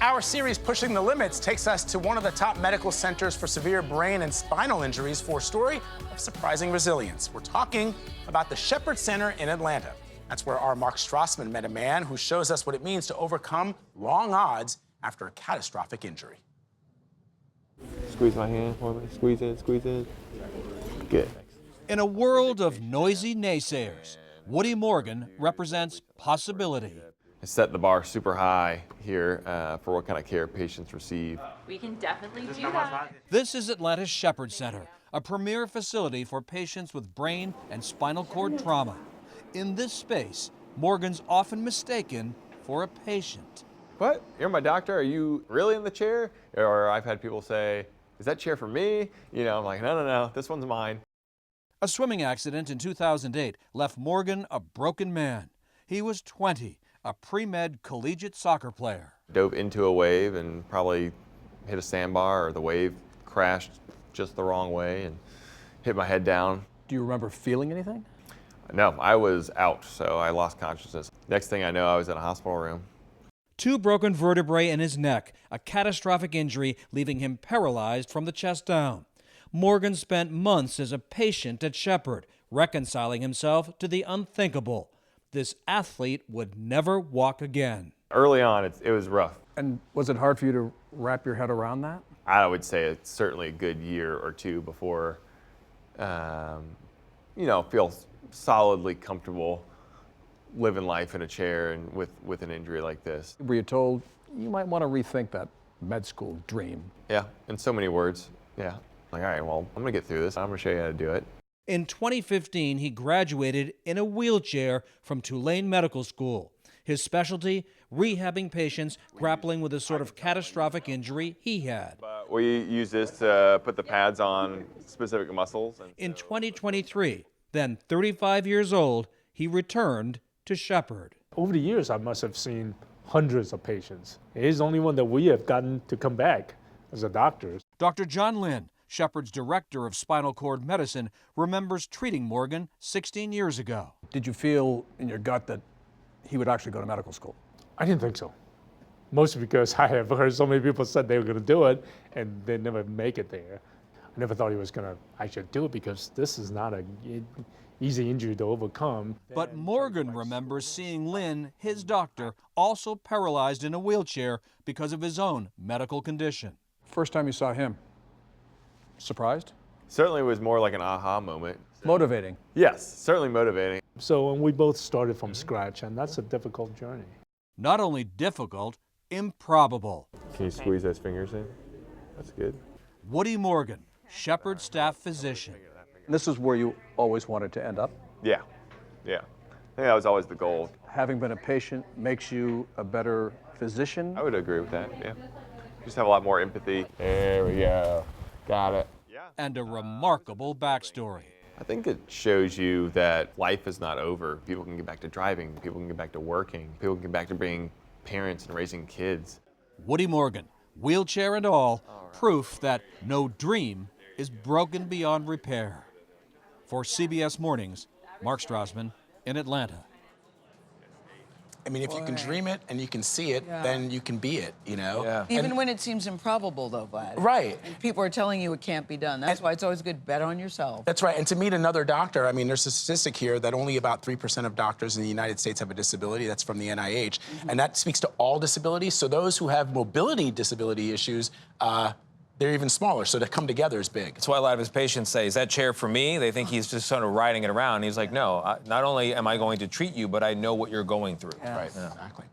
Our series, Pushing the Limits, takes us to one of the top medical centers for severe brain and spinal injuries for a story of surprising resilience. We're talking about the Shepherd Center in Atlanta. That's where our Mark Stman met a man who shows us what it means to overcome long odds after a catastrophic injury. Squeeze my hand for me. Squeeze in. Good. In a world of noisy naysayers, Woody Morgan represents possibility. I set the bar super high here for what kind of care patients receive. We can definitely do that. This is Atlanta's Shepherd Center, a premier facility for patients with brain and spinal cord trauma. In this space, Morgan's often mistaken for a patient. What? You're my doctor? Are you really in the chair? Or I've had people say, is that chair for me? You know, I'm like, no, this one's mine. A swimming accident in 2008 left Morgan a broken man. He was 20, a pre-med collegiate soccer player. Dove into a wave and probably hit a sandbar, or the wave crashed just the wrong way and hit my head down. Do you remember feeling anything? No, I was out, so I lost consciousness. Next thing I know, I was in a hospital room. 2 broken vertebrae in his neck, a catastrophic injury leaving him paralyzed from the chest down. Morgan spent months as a patient at Shepherd, reconciling himself to the unthinkable. This athlete would never walk again. Early on, it was rough. And was it hard for you to wrap your head around that? I would say it's certainly a good year or two before, feel solidly comfortable living life in a chair and with an injury like this. Were you told you might want to rethink that med school dream? Yeah, in so many words, yeah. Like, all right, well, I'm gonna get through this. I'm gonna show you how to do it. In 2015, he graduated in a wheelchair from Tulane Medical School. His specialty, rehabbing patients grappling with the sort of catastrophic injury he had. We use this to put the pads on specific muscles. In 2023, then 35 years old, he returned to Shepherd. Over the years, I must have seen hundreds of patients. He's the only one that we have gotten to come back as a doctor. Dr. John Lynn, Shepherd's director of spinal cord medicine, remembers treating Morgan 16 years ago. Did you feel in your gut that he would actually go to medical school? I didn't think so. Mostly because I have heard so many people said they were going to do it and they never make it there. I never thought he was going to actually do it because this is not an easy injury to overcome. But Morgan remembers seeing Lynn, his doctor, also paralyzed in a wheelchair because of his own medical condition. First time you saw him, surprised? Certainly was more like an aha moment. Motivating? Yes, certainly motivating. So and we both started from scratch, and that's a difficult journey. Not only difficult, improbable. Can you squeeze those fingers in? That's good. Woody Morgan, Shepherd staff physician. This is where you always wanted to end up? Yeah. I think that was always the goal. Having been a patient makes you a better physician? I would agree with that, yeah. Just have a lot more empathy. There we go. Got it. And a remarkable backstory. I think it shows you that life is not over. People can get back to driving, people can get back to working, people can get back to being parents and raising kids. Woody Morgan, wheelchair and all, proof that no dream is broken beyond repair. For CBS Mornings, Mark Stman in Atlanta. I mean, if you can dream it and you can see it, then you can be it, you know? Yeah. Even when it seems improbable, though, Vlad. Right. And people are telling you it can't be done. That's why it's always good to bet on yourself. That's right. And to meet another doctor, I mean, there's a statistic here that only about 3% of doctors in the United States have a disability. That's from the NIH. And that speaks to all disabilities. So those who have mobility disability issues, they're even smaller. So to come together is big. That's why a lot of his patients say, is that chair for me? They think he's just sort of riding it around. He's like, no, not only am I going to treat you, but I know what you're going through. Yeah. Right, exactly.